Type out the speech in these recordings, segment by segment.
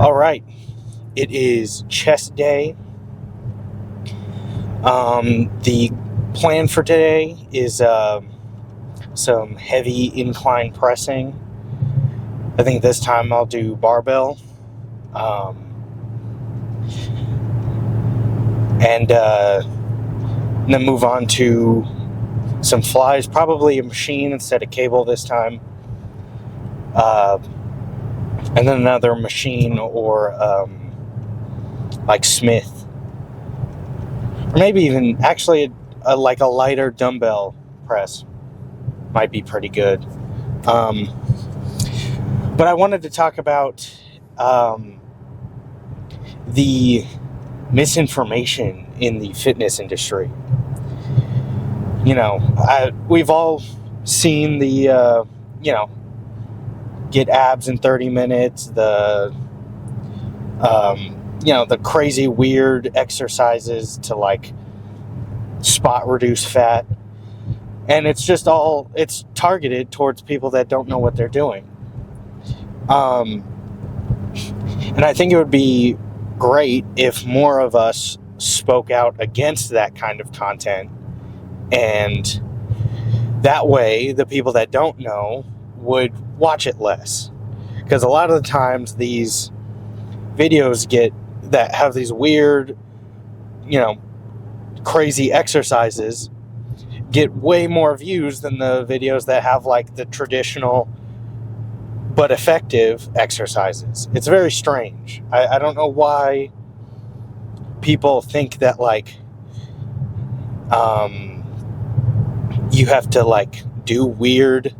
All right, it is chest day. The plan for today is some heavy incline pressing. I think this time I'll do barbell. And then move on to some flies, probably a machine instead of cable this time. And then another machine or like Smith. Or maybe even actually like a lighter dumbbell press might be pretty good. But I wanted to talk about the misinformation in the fitness industry. We've all seen the, get abs in 30 minutes, the crazy weird exercises to like spot reduce fat. And it's targeted towards people that don't know what they're doing. And I think it would be great if more of us spoke out against that kind of content. And that way, the people that don't know would watch it less. Because a lot of the times these videos that have these weird, crazy exercises get way more views than the videos that have like the traditional but effective exercises. It's very strange. I don't know why people think that like you have to like do weird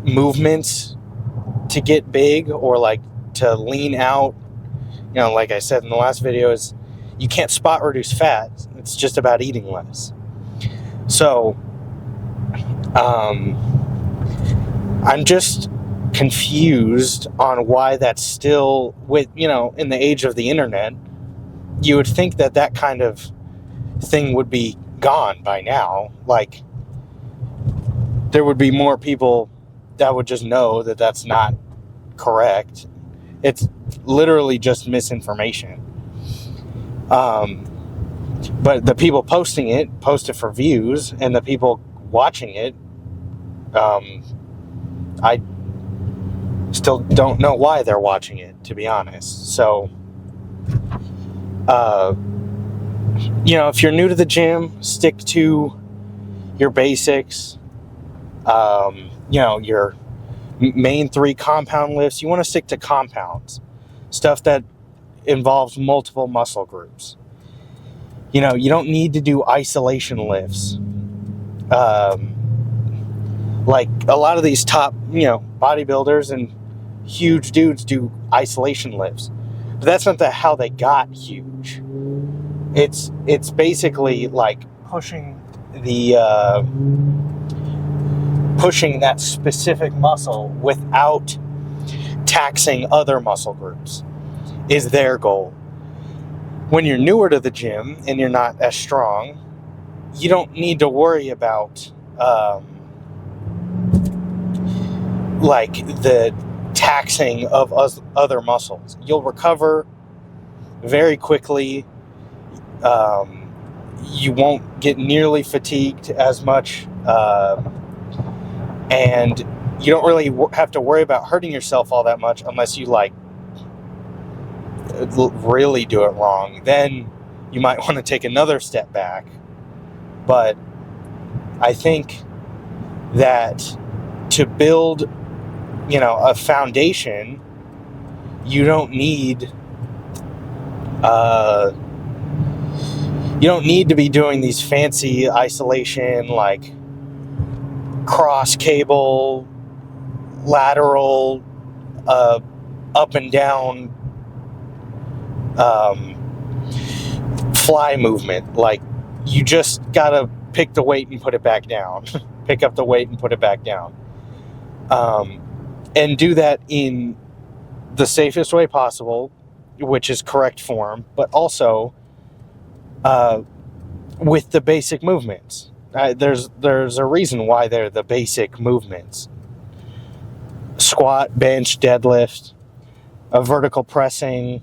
movements to get big or like to lean out. Like I said in the last video, is you can't spot reduce fat. It's just about eating less. So I'm just confused on why that's still in the age of the internet. You would think that kind of thing would be gone by now. Like there would be more people that would just know that that's not correct. It's literally just misinformation. But the people posting it post it for views, and the people watching it, I still don't know why they're watching it, to be honest. So, if you're new to the gym, stick to your basics. Your main 3 compound lifts. You want to stick to compounds, stuff that involves multiple muscle groups. You don't need to do isolation lifts. Like a lot of these top, bodybuilders and huge dudes do isolation lifts. But that's not how they got huge. It's basically like pushing that specific muscle without taxing other muscle groups is their goal. When you're newer to the gym and you're not as strong, you don't need to worry about like the taxing of other muscles. You'll recover very quickly. You won't get nearly fatigued as much, and you don't really have to worry about hurting yourself all that much unless you like really do it wrong. Then you might want to take another step back. But I think that to build a foundation, you don't need to be doing these fancy isolation like cross cable, lateral, up and down fly movement. Like you just gotta pick the weight and put it back down. Pick up the weight and put it back down. And do that in the safest way possible, which is correct form, but also with the basic movements. There's a reason why they're the basic movements. Squat, bench, deadlift. a vertical pressing,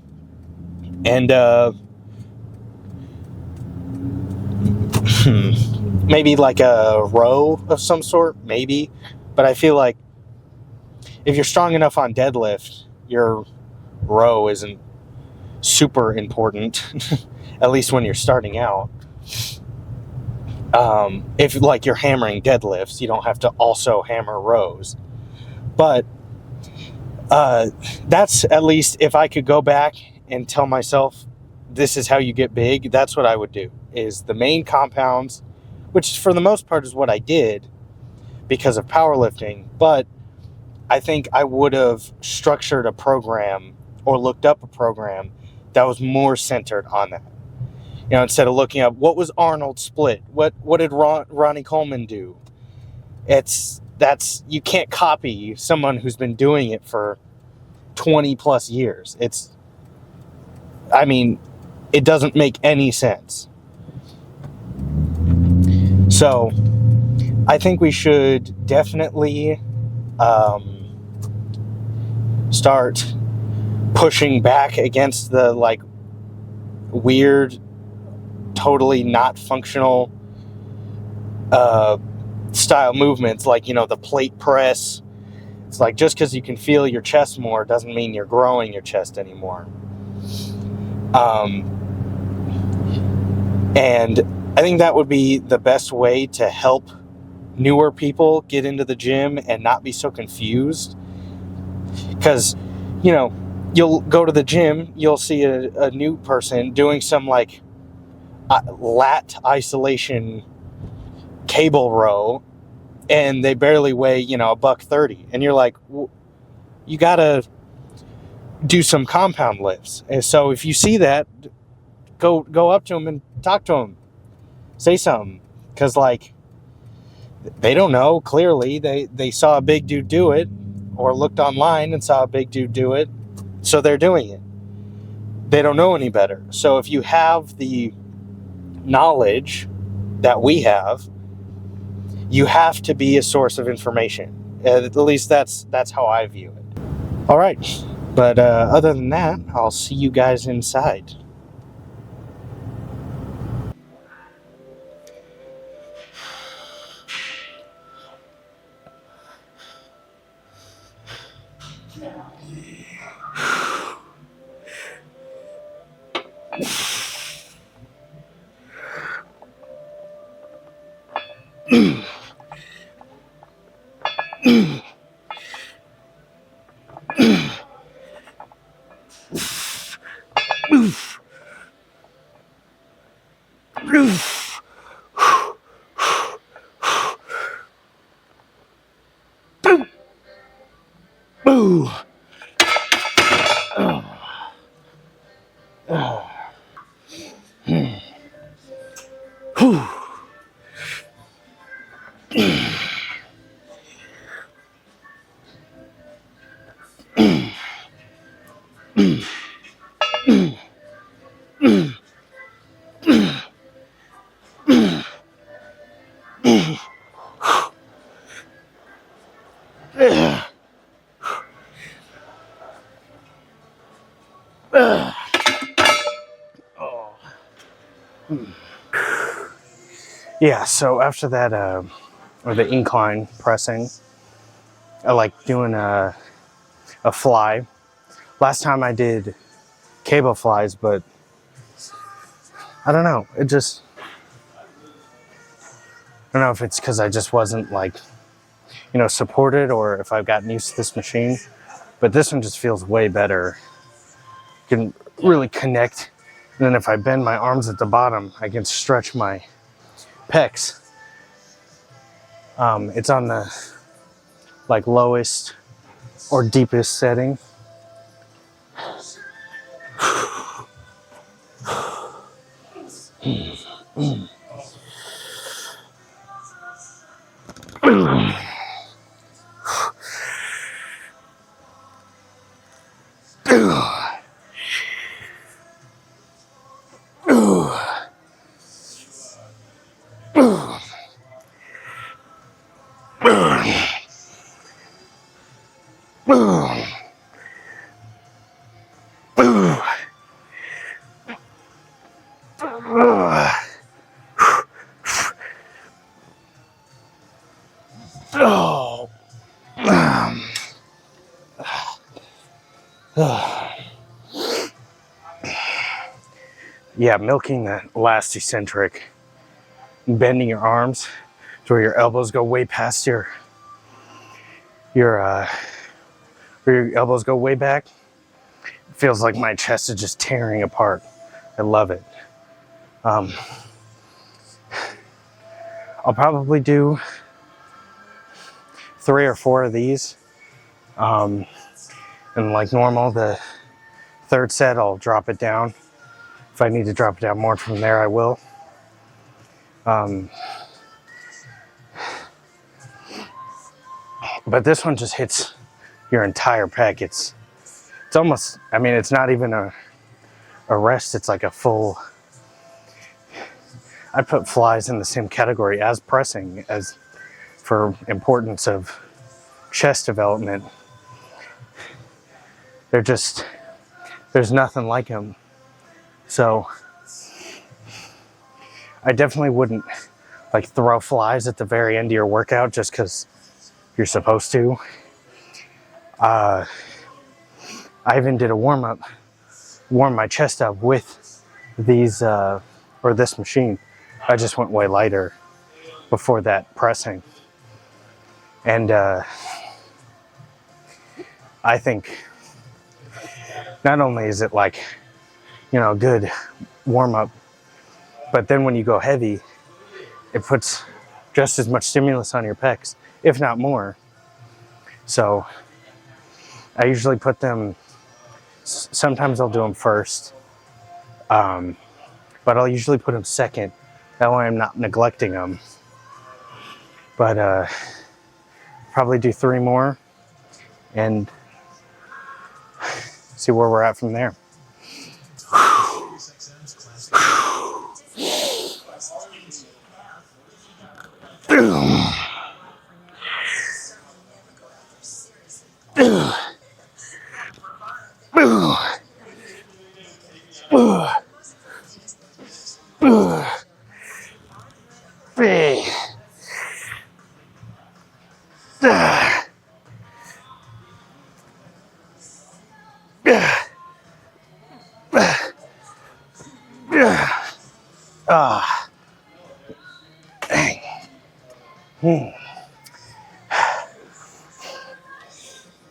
and maybe like a row of some sort, maybe. But I feel like if you're strong enough on deadlift, your row isn't super important, at least when you're starting out. If like you're hammering deadlifts, you don't have to also hammer rows. But that's, at least if I could go back and tell myself this is how you get big, that's what I would do, is the main compounds, which for the most part is what I did because of powerlifting. But I think I would have structured a program or looked up a program that was more centered on that. You know, instead of looking up what was Arnold split, what did Ronnie Coleman do? You can't copy someone who's been doing it for 20 plus years. It doesn't make any sense. So I think we should definitely start pushing back against the like weird, totally not functional style movements, like, you know, the plate press. It's like, just because you can feel your chest more doesn't mean you're growing your chest anymore. And I think that would be the best way to help newer people get into the gym and not be so confused. Because, you know, you'll go to the gym, you'll see a new person doing some like lat isolation cable row, and they barely weigh, you know, $130, and you're like, you gotta do some compound lifts. And so if you see that, go up to them and talk to them, say something, because like, they don't know. Clearly they saw a big dude do it, or looked online and saw a big dude do it, so they're doing it. They don't know any better. So if you have the knowledge that we have, you have to be a source of information. At least that's how I view it. All right, but other than that, I'll see you guys inside. Boo! Yeah, so after that, or the incline pressing, I like doing a fly. Last time I did cable flies, but I don't know. I don't know if it's because I just wasn't like, you know, supported, or if I've gotten used to this machine. But this one just feels way better. You can really connect. And then if I bend my arms at the bottom, I can stretch my pecs. It's on the like lowest or deepest setting. Yeah, milking the last eccentric, bending your arms to where your elbows go way past where your elbows go way back. It feels like my chest is just tearing apart. I love it. I'll probably do 3 or 4 of these. And like normal, the third set, I'll drop it down. If I need to drop it down more from there, I will. But this one just hits your entire pec. It's almost, I mean, it's not even a rest. It's like a full, I put flies in the same category as pressing as for importance of chest development. They're just, there's nothing like them. So I definitely wouldn't like throw flies at the very end of your workout just because you're supposed to. I even did a warm my chest up with these, or this machine. I just went way lighter before that pressing. And I think not only is it like, you know, a good warm up, but then when you go heavy, it puts just as much stimulus on your pecs, if not more. So I usually put them, sometimes I'll do them first, but I'll usually put them second. That way I'm not neglecting them. But probably do 3 more and see where we're at from there.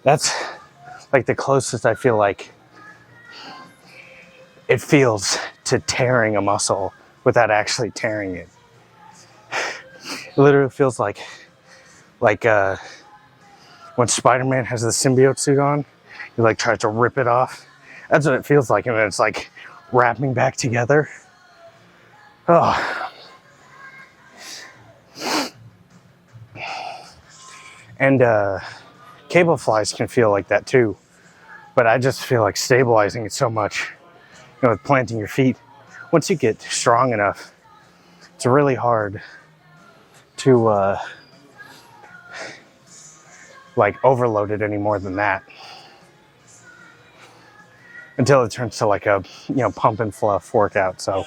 That's like the closest I feel like it feels to tearing a muscle without actually tearing it. It literally feels like when Spider-Man has the symbiote suit on, he like tries to rip it off. That's what it feels like, and it's like wrapping back together. Oh. And cable flies can feel like that too, but I just feel like stabilizing it so much, you know, with planting your feet. Once you get strong enough, it's really hard to like overload it any more than that, until it turns to like a, you know, pump and fluff workout. So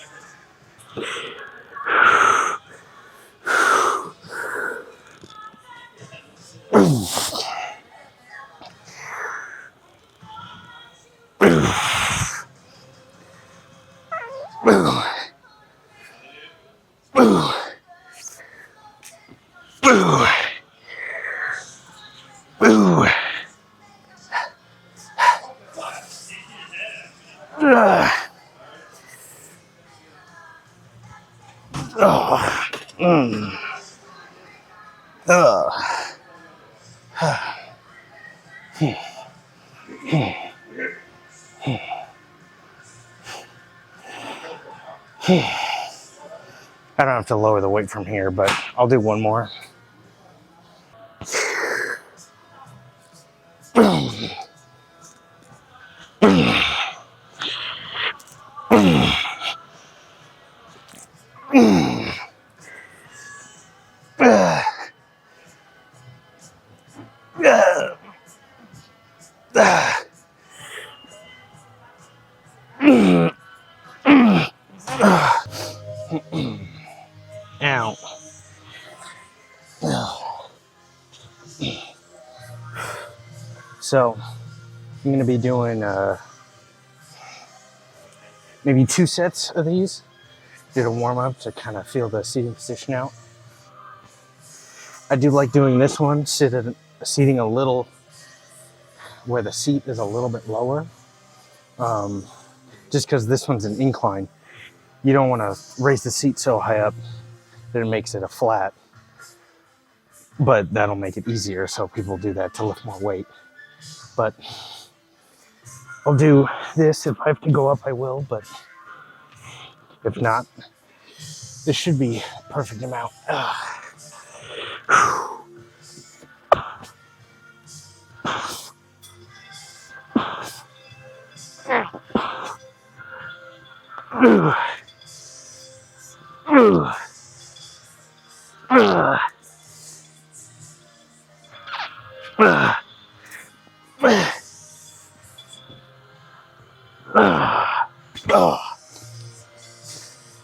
I don't have to lower the weight from here, but I'll do one more. Ow. So I'm going to be doing maybe 2 sets of these. Did a warm up to kind of feel the seating position out. I do like doing this one, seating a little where the seat is a little bit lower. Just because this one's an incline. You don't want to raise the seat so high up that it makes it a flat. But that'll make it easier, so people do that to lift more weight. But I'll do this. If I have to go up, I will. But if not, this should be a perfect amount.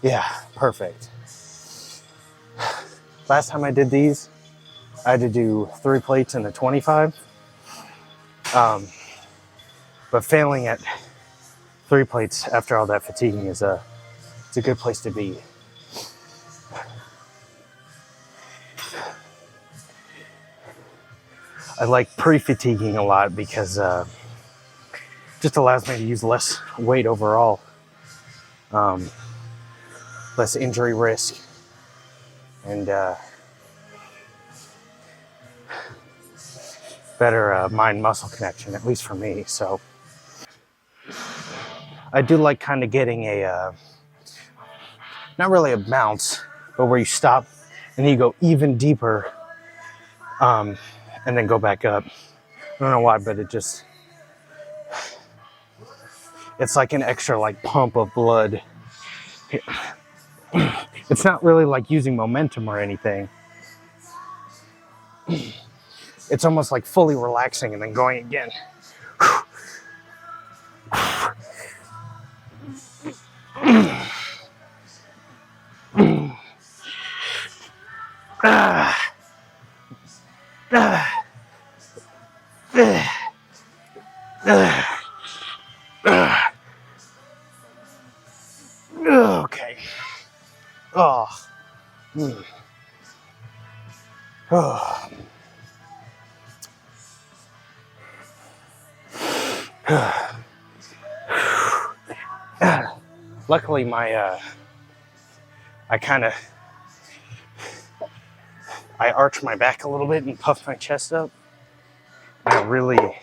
Yeah, perfect. Last time I did these, I had to do 3 plates in the 25. But failing at 3 plates after all that fatiguing it's a good place to be. I like pre-fatiguing a lot because it just allows me to use less weight overall. Less injury risk, and better mind-muscle connection, at least for me. So I do like kind of getting a, not really a bounce, but where you stop and then you go even deeper and then go back up. I don't know why, but it's like an extra like pump of blood. It's not really like using momentum or anything. It's almost like fully relaxing and then going again. Okay. Oh. Oh. Luckily, I arch my back a little bit and puff my chest up. I really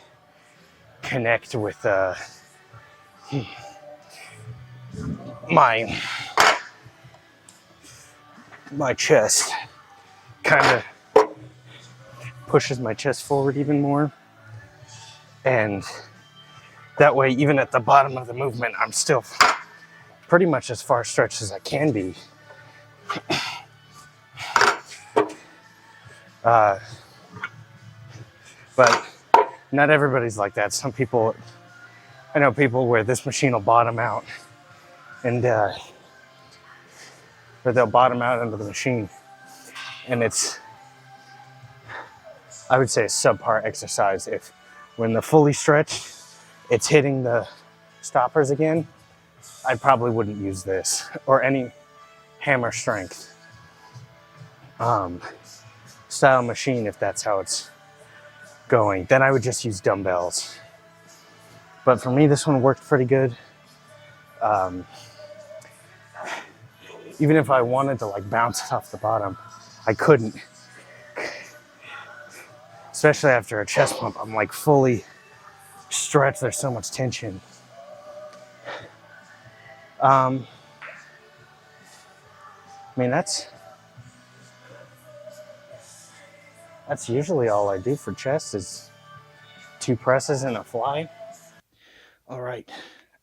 connect with my chest. Kind of pushes my chest forward even more. And that way, even at the bottom of the movement, I'm still pretty much as far stretched as I can be. But not everybody's like that. Some people, I know people where this machine will bottom out and or they'll bottom out under the machine, and it's, I would say, a subpar exercise. If when they're fully stretched, it's hitting the stoppers again, I probably wouldn't use this or any hammer strength style machine if that's how it's going. Then I would just use dumbbells. But for me, this one worked pretty good. Even if I wanted to like bounce it off the bottom, I couldn't. Especially after a chest pump, I'm like fully stretched. There's so much tension. I mean, that's usually all I do for chest is 2 presses and a fly. All right,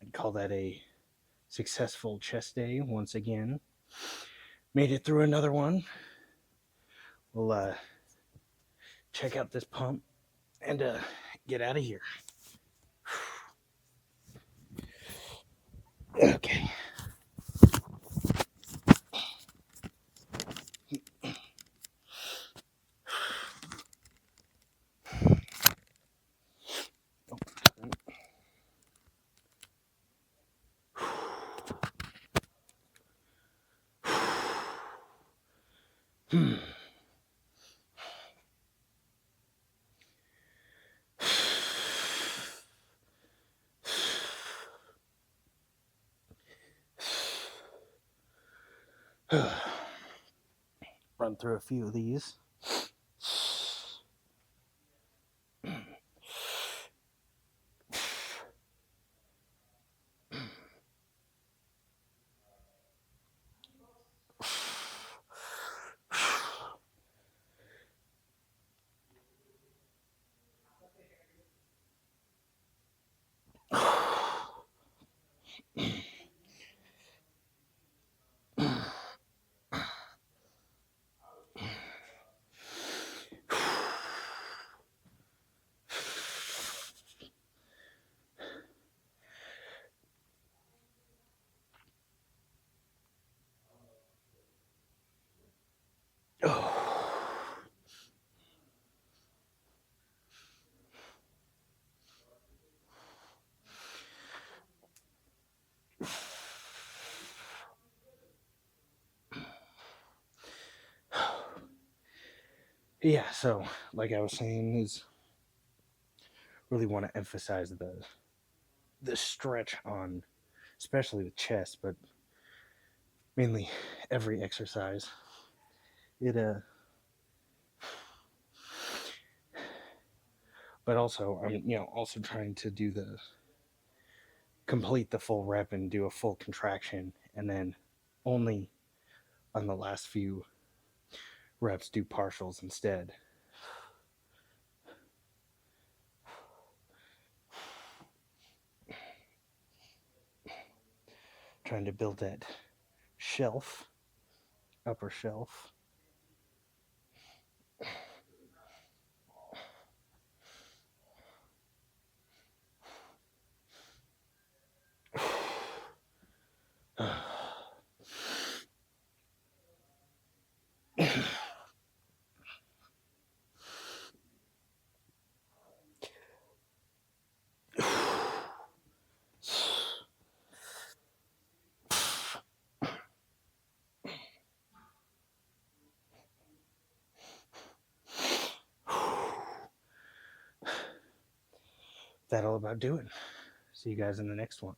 I'd call that a successful chest day once again. Made it through another one. We'll check out this pump and get out of here. Okay. Run through a few of these. Yeah, so like I was saying, is really want to emphasize the stretch on, especially the chest, but mainly every exercise. It but also I'm also trying to do the complete the full rep and do a full contraction, and then only on the last few reps do partials instead. Trying to build that shelf, upper shelf. That'll about do it. See you guys in the next one.